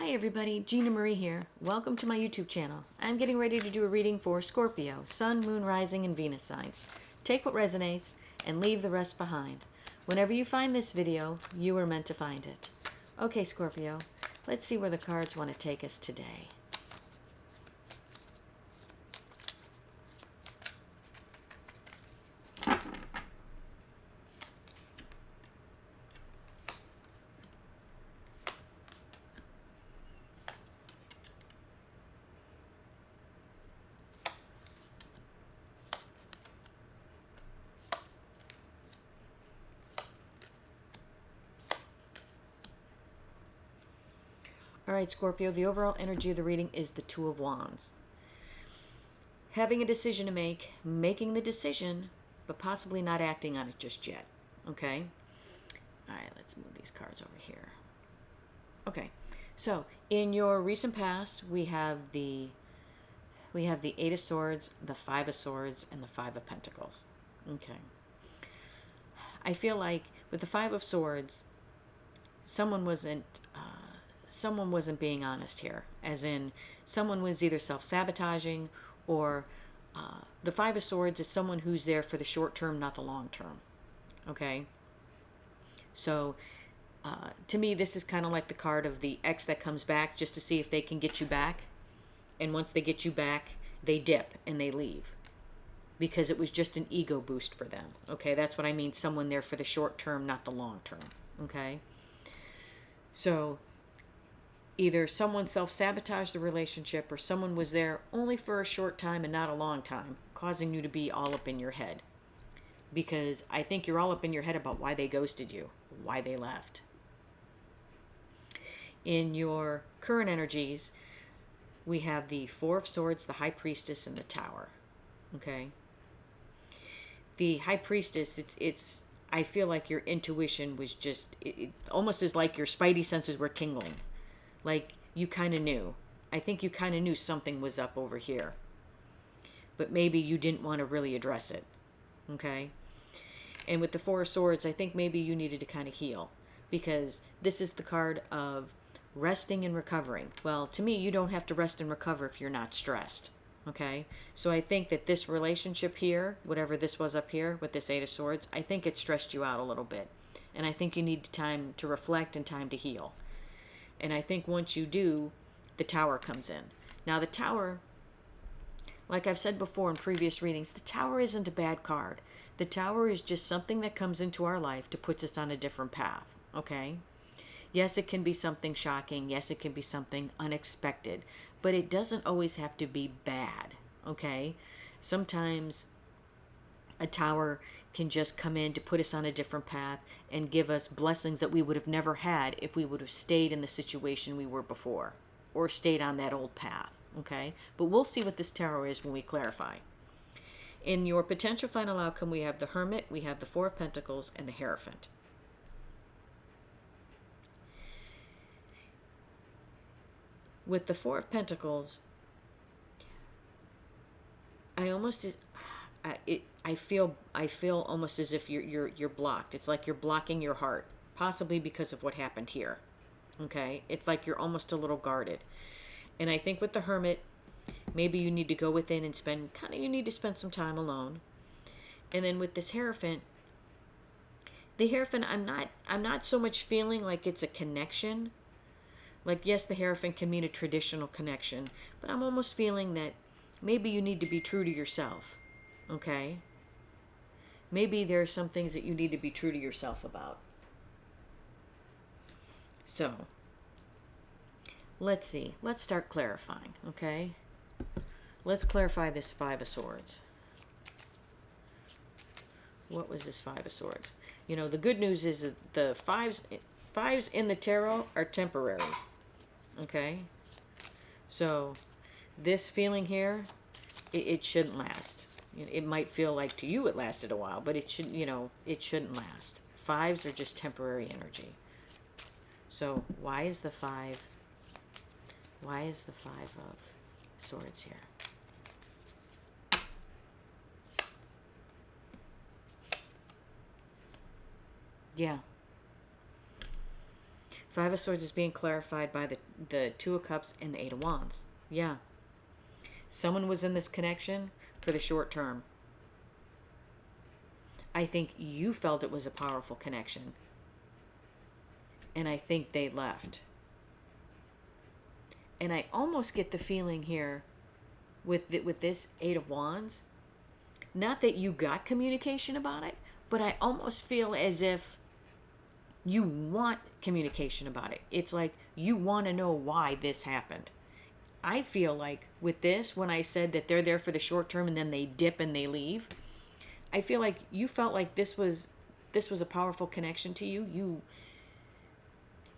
Hi everybody, Gina Marie here. Welcome to my YouTube channel. I'm getting ready to do a reading for Scorpio, Sun, Moon, Rising, and Venus signs. Take what resonates and leave the rest behind. Whenever you find this video, you were meant to find it. Okay, Scorpio, let's see where the cards want to take us today. All right, Scorpio, the overall energy of the reading is the Two of Wands. Having a decision to make, making the decision, but possibly not acting on it just yet, okay? All right, let's move these cards over here. Okay, so in your recent past, we have the Eight of Swords, the Five of Swords, and the Five of Pentacles. Okay. I feel like with the Five of Swords, someone wasn't being honest here, as in someone was either self-sabotaging or the Five of Swords is someone who's there for the short term, not the long term. Okay? So, to me, this is kind of like the card of the ex that comes back just to see if they can get you back. And once they get you back, they dip and they leave. Because it was just an ego boost for them. Okay? That's what I mean. Someone there for the short term, not the long term. Okay? So, either someone self-sabotaged the relationship or someone was there only for a short time and not a long time, causing you to be all up in your head. Because I think you're all up in your head about why they ghosted you, why they left. In your current energies, we have the Four of Swords, the High Priestess, and the Tower. Okay? The High Priestess, it's I feel like your intuition was just, it almost is like your spidey senses were tingling. Like, you kind of knew. I think you kind of knew something was up over here. But maybe you didn't want to really address it. Okay? And with the Four of Swords, I think maybe you needed to kind of heal. Because this is the card of resting and recovering. Well, to me, you don't have to rest and recover if you're not stressed. Okay? So I think that this relationship here, whatever this was up here with this Eight of Swords, I think it stressed you out a little bit. And I think you need time to reflect and time to heal. And I think once you do, the Tower comes in. Now, the Tower, like I've said before in previous readings, the Tower isn't a bad card. The Tower is just something that comes into our life to put us on a different path, okay? Yes, it can be something shocking. Yes, it can be something unexpected. But it doesn't always have to be bad, okay? Sometimes a tower can just come in to put us on a different path and give us blessings that we would have never had if we would have stayed in the situation we were before or stayed on that old path, okay? But we'll see what this tarot is when we clarify. In your potential final outcome, we have the Hermit, we have the Four of Pentacles, and the Hierophant. With the Four of Pentacles, I feel almost as if you're blocked. It's like you're blocking your heart, possibly because of what happened here. Okay? It's like you're almost a little guarded. And I think with the Hermit, maybe you need to go within and you need to spend some time alone. And then with this Hierophant, the Hierophant, I'm not so much feeling like it's a connection. Like, yes, the Hierophant can mean a traditional connection, but I'm almost feeling that maybe you need to be true to yourself. Okay? Maybe there are some things that you need to be true to yourself about. So, let's see. Let's start clarifying, okay? Let's clarify this Five of Swords. What was this Five of Swords? You know, the good news is that the fives in the tarot are temporary. Okay? So, this feeling here, it shouldn't last. It might feel like to you it lasted a while, but it shouldn't last. Fives are just temporary energy. So why is the Five of Swords here? Yeah. Five of Swords is being clarified by the Two of Cups and the Eight of Wands. Yeah. Someone was in this connection for the short term. I think you felt it was a powerful connection. And I think they left. And I almost get the feeling here with this Eight of Wands, not that you got communication about it, but I almost feel as if you want communication about it. It's like you want to know why this happened. I feel like with this, when I said that they're there for the short term and then they dip and they leave, I feel like you felt like this was a powerful connection to you.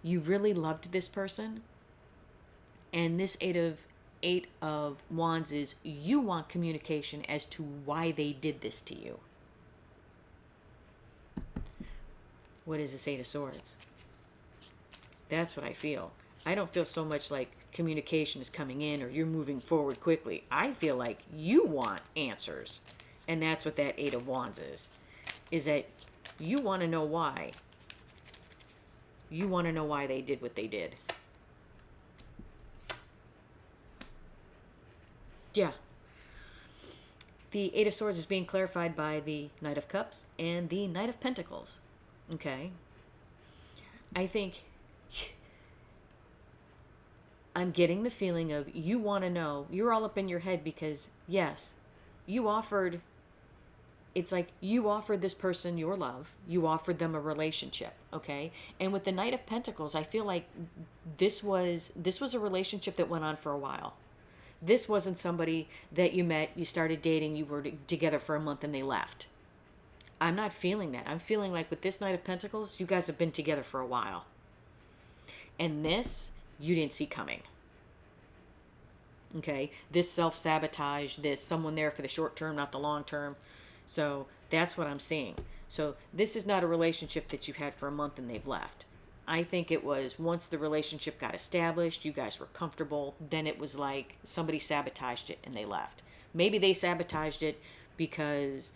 You really loved this person. And this eight of Wands is you want communication as to why they did this to you. What is this Eight of Swords? That's what I feel. I don't feel so much like communication is coming in or you're moving forward quickly. I feel like you want answers. And that's what that Eight of Wands is that you want to know why. You want to know why they did what they did. Yeah. The Eight of Swords is being clarified by the Knight of Cups and the Knight of Pentacles. Okay. I think I'm getting the feeling of you want to know. You're all up in your head because, yes, you offered. It's like you offered this person your love. You offered them a relationship, okay? And with the Knight of Pentacles, I feel like this was a relationship that went on for a while. This wasn't somebody that you met, you started dating, you were together for a month and they left. I'm not feeling that. I'm feeling like with this Knight of Pentacles, you guys have been together for a while. And this, you didn't see coming. Okay? This self-sabotage, this someone there for the short term, not the long term. So that's what I'm seeing. So this is not a relationship that you've had for a month and they've left. I think it was once the relationship got established, you guys were comfortable, then it was like somebody sabotaged it and they left. Maybe they sabotaged it because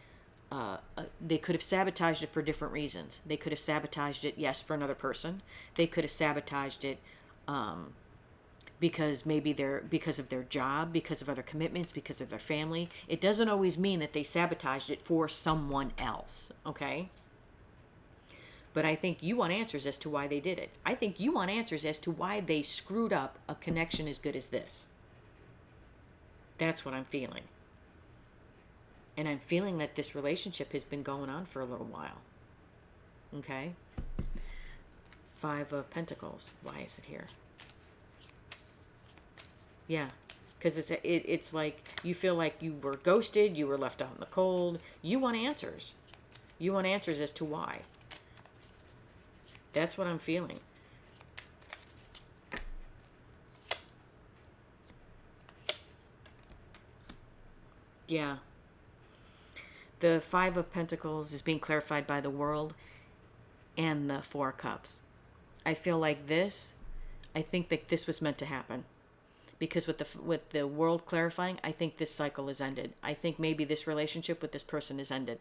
they could have sabotaged it for different reasons. They could have sabotaged it, yes, for another person. They could have sabotaged it because because of their job, because of other commitments, because of their family. It doesn't always mean that they sabotaged it for someone else, okay? But I think you want answers as to why they did it. I think you want answers as to why they screwed up a connection as good as this. That's what I'm feeling. And I'm feeling that this relationship has been going on for a little while. Okay? Five of Pentacles. Why is it here? Yeah. Because it's like you feel like you were ghosted. You were left out in the cold. You want answers. You want answers as to why. That's what I'm feeling. Yeah. The Five of Pentacles is being clarified by the World and the Four of Cups. I feel like I think that this was meant to happen. Because with the World clarifying, I think this cycle is ended. I think maybe this relationship with this person is ended.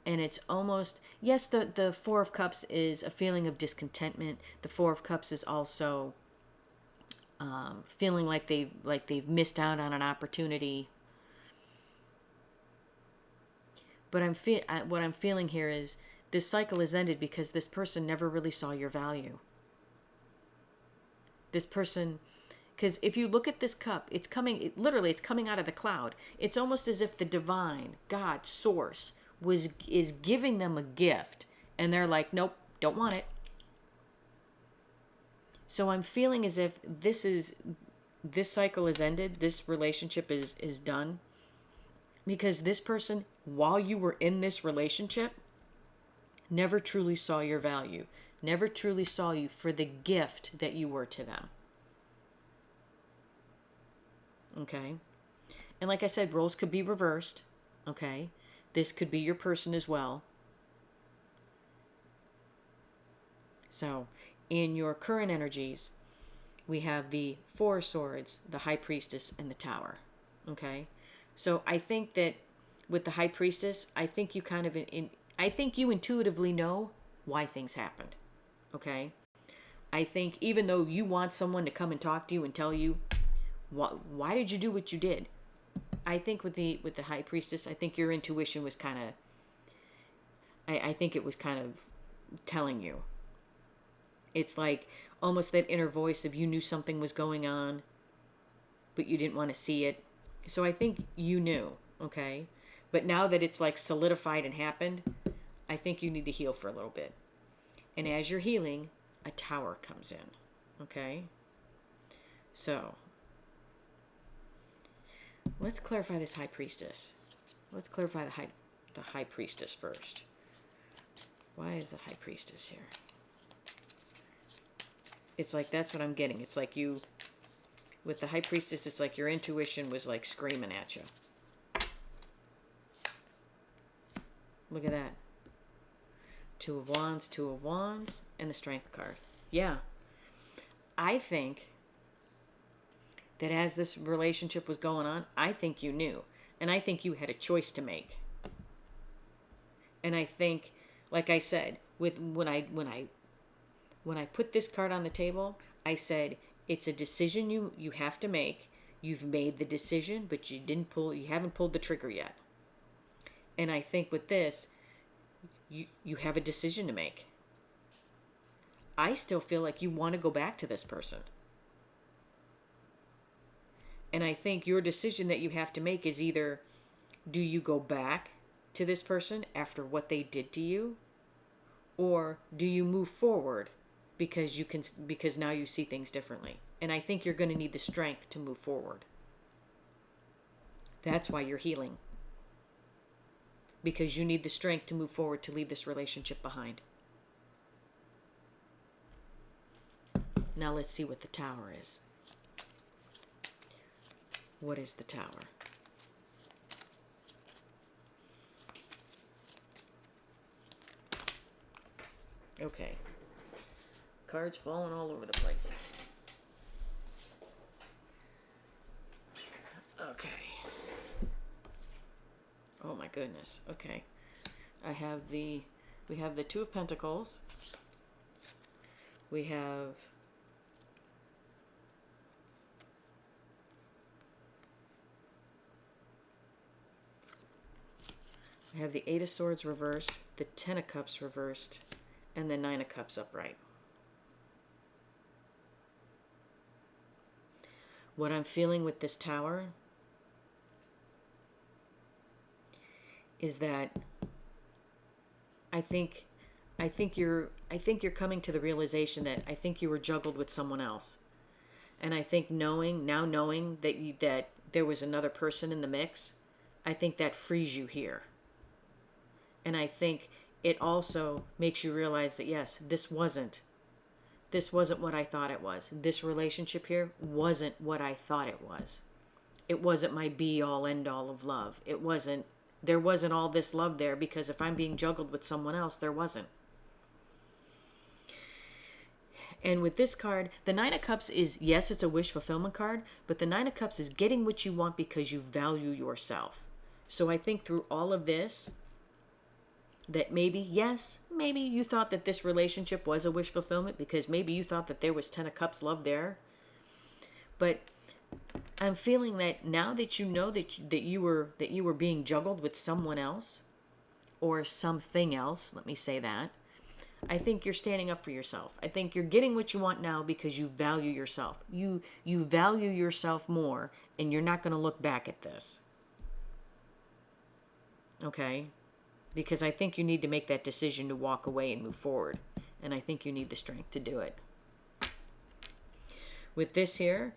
And it's almost, yes, the Four of Cups is a feeling of discontentment. The Four of Cups is also feeling like they've missed out on an opportunity. But what I'm feeling here is this cycle is ended because this person never really saw your value. This person, because if you look at this cup, it's coming out of the cloud. It's almost as if the divine, God, source, is giving them a gift and they're like, nope, don't want it. So I'm feeling as if this cycle is ended, this relationship is done, because this person, while you were in this relationship, never truly saw your value, never truly saw you for the gift that you were to them. Okay? And like I said, roles could be reversed. Okay? This could be your person as well. So, in your current energies, we have the Four of Swords, the High Priestess, and the Tower. Okay? So I think that with the high priestess, I think you kind of I think you intuitively know why things happened. Okay? I think even though you want someone to come and talk to you and tell you why did you do what you did? I think with the high priestess, I think your intuition was kind of I think it was kind of telling you. It's like almost that inner voice of you knew something was going on, but you didn't want to see it. So I think you knew, okay? But now that it's like solidified and happened, I think you need to heal for a little bit. And as you're healing, a tower comes in, okay? So, let's clarify this high priestess. Let's clarify the high priestess first. Why is the high priestess here? It's like that's what I'm getting. It's like you, with the high priestess, it's like your intuition was like screaming at you. Look at that. Two of Wands, and the Strength card. Yeah. I think that as this relationship was going on, I think you knew. And I think you had a choice to make. And I think, like I said, when I put this card on the table, I said it's a decision you have to make. You've made the decision, but you haven't pulled the trigger yet. And I think with this, you have a decision to make. I still feel like you want to go back to this person. And I think your decision that you have to make is either, do you go back to this person after what they did to you? Or do you move forward because now you see things differently? And I think you're going to need the strength to move forward. That's why you're healing. Because you need the strength to move forward to leave this relationship behind. Now let's see what the Tower is. What is the Tower? Okay. Cards falling all over the place. Okay. Oh my goodness. Okay. We have the Two of Pentacles. We have the Eight of Swords reversed, the Ten of Cups reversed, and the Nine of Cups upright. What I'm feeling with this Tower is that I think you're coming to the realization that I think you were juggled with someone else. And I think knowing that there was another person in the mix, I think that frees you here. And I think it also makes you realize that yes, this wasn't what I thought it was. This relationship here wasn't what I thought it was. It wasn't my be all end all of love. There wasn't all this love there, because if I'm being juggled with someone else, there wasn't. And with this card, the Nine of Cups is, yes, it's a wish fulfillment card, but the Nine of Cups is getting what you want because you value yourself. So I think through all of this, that maybe you thought that this relationship was a wish fulfillment because maybe you thought that there was Ten of Cups love there. But I'm feeling that now that you know that you were being juggled with someone else or something else, let me say that, I think you're standing up for yourself. I think you're getting what you want now because you value yourself. You value yourself more, and you're not going to look back at this. Okay? Because I think you need to make that decision to walk away and move forward. And I think you need the strength to do it. With this here,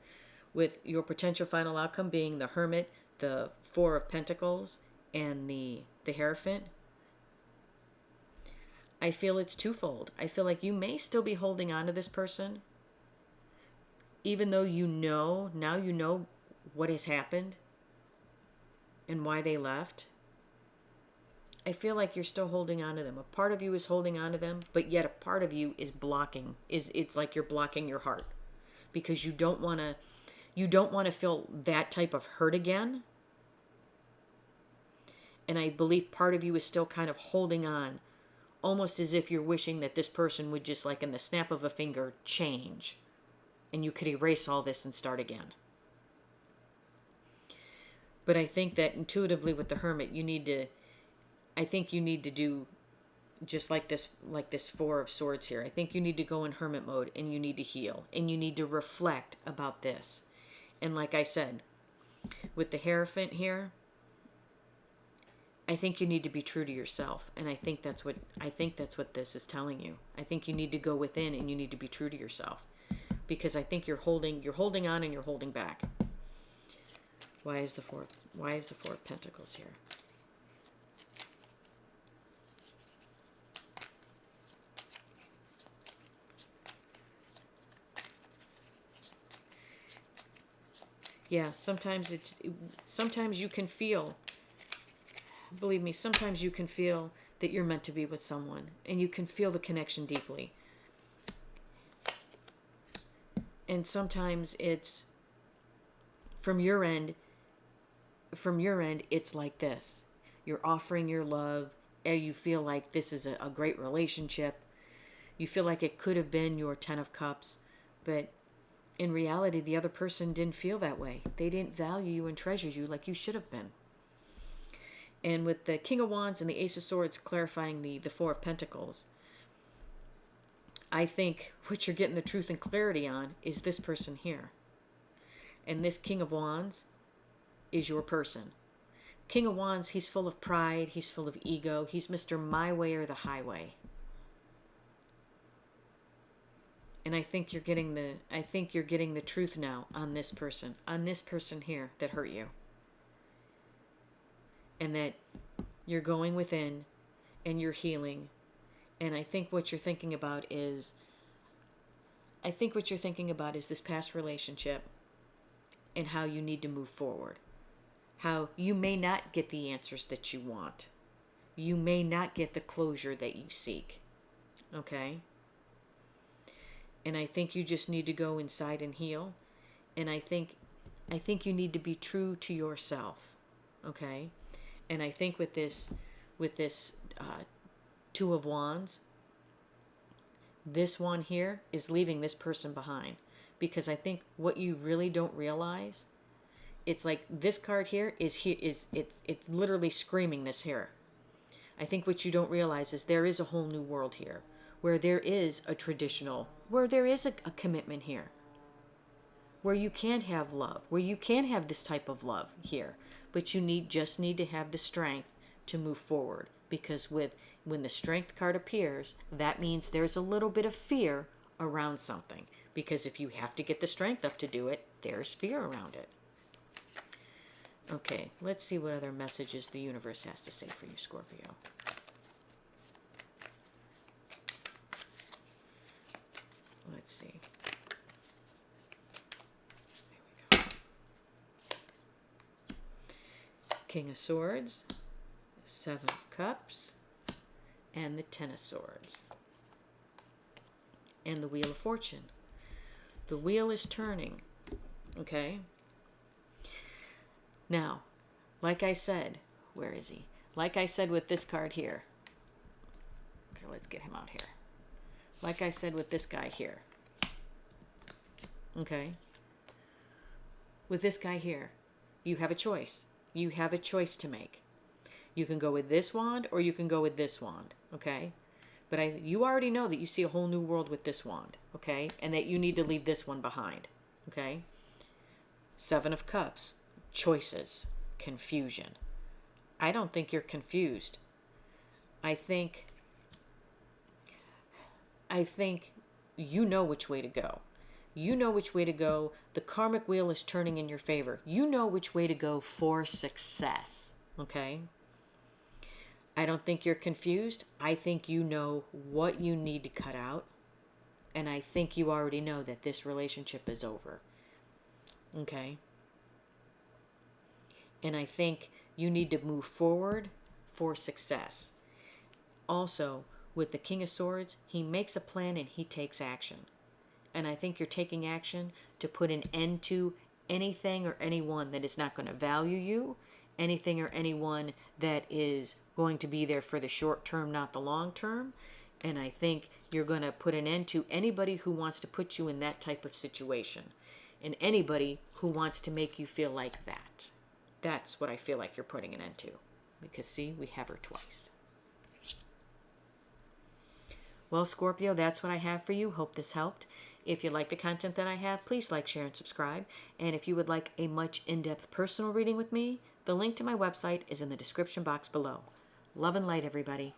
with your potential final outcome being the Hermit, the Four of Pentacles, and the Hierophant, I feel it's twofold. I feel like you may still be holding on to this person, even though now you know what has happened and why they left. I feel like you're still holding on to them. A part of you is holding on to them, but yet a part of you is blocking. It's like you're blocking your heart because you don't want to feel that type of hurt again. And I believe part of you is still kind of holding on, almost as if you're wishing that this person would just, like in the snap of a finger, change. And you could erase all this and start again. But I think that intuitively with the Hermit, I think you need to do just like this Four of Swords here. I think you need to go in hermit mode and you need to heal and you need to reflect about this. And like I said, with the Hierophant here, I think you need to be true to yourself, and I think that's what this is telling you. I think you need to go within and you need to be true to yourself, because I think you're holding on and you're holding back. Why is the Four of Pentacles here? Yeah, sometimes you can feel, believe me, sometimes you can feel that you're meant to be with someone and you can feel the connection deeply. And sometimes it's from your end, it's like this. You're offering your love and you feel like this is a great relationship. You feel like it could have been your 10 of Cups, but in reality, the other person didn't feel that way. They didn't value you and treasure you like you should have been. And with the King of Wands and the Ace of Swords clarifying the Four of Pentacles, I think what you're getting the truth and clarity on is this person here. And this King of Wands is your person. King of Wands, he's full of pride, he's full of ego, he's Mr. My Way or the Highway. And I think you're getting the truth now on this person here that hurt you. And that you're going within and you're healing. And I think what you're thinking about is this past relationship and how you need to move forward. How you may not get the answers that you want. You may not get the closure that you seek. Okay? And I think you just need to go inside and heal. And I think you need to be true to yourself. Okay? And I think with this Two of Wands, this one here is leaving this person behind. Because I think what you really don't realize, it's like this card here it's literally screaming this here. I think what you don't realize is there is a whole new world here, where there is a commitment here, where you can have love, where you can have this type of love here, but you just need to have the strength to move forward, because when the Strength card appears, that means there's a little bit of fear around something, because if you have to get the strength up to do it, there's fear around it. Okay, let's see what other messages the universe has to say for you, Scorpio. Let's see. There we go. King of Swords, Seven of Cups, and the Ten of Swords. And the Wheel of Fortune. The wheel is turning. Okay? Now, like I said, where is he? Like I said with this card here. Okay, let's get him out here. Like I said with this guy here. Okay? With this guy here, you have a choice. You have a choice to make. You can go with this wand or you can go with this wand. Okay? But you already know that you see a whole new world with this wand. Okay? And that you need to leave this one behind. Okay? Seven of Cups. Choices. Confusion. I don't think you're confused. I think you know which way to go. You know which way to go. The karmic wheel is turning in your favor. You know which way to go for success. Okay? I don't think you're confused. I think you know what you need to cut out. And I think you already know that this relationship is over. Okay? And I think you need to move forward for success. Also, with the King of Swords, he makes a plan and he takes action. And I think you're taking action to put an end to anything or anyone that is not going to value you anything or anyone that is going to be there for the short term, not the long term. And I think you're going to put an end to anybody who wants to put you in that type of situation, and anybody who wants to make you feel like that. That's what I feel like you're putting an end to. Because see, we have her twice. Well, Scorpio, that's what I have for you. Hope this helped. If you like the content that I have, please like, share, and subscribe. And if you would like a much in-depth personal reading with me, the link to my website is in the description box below. Love and light, everybody.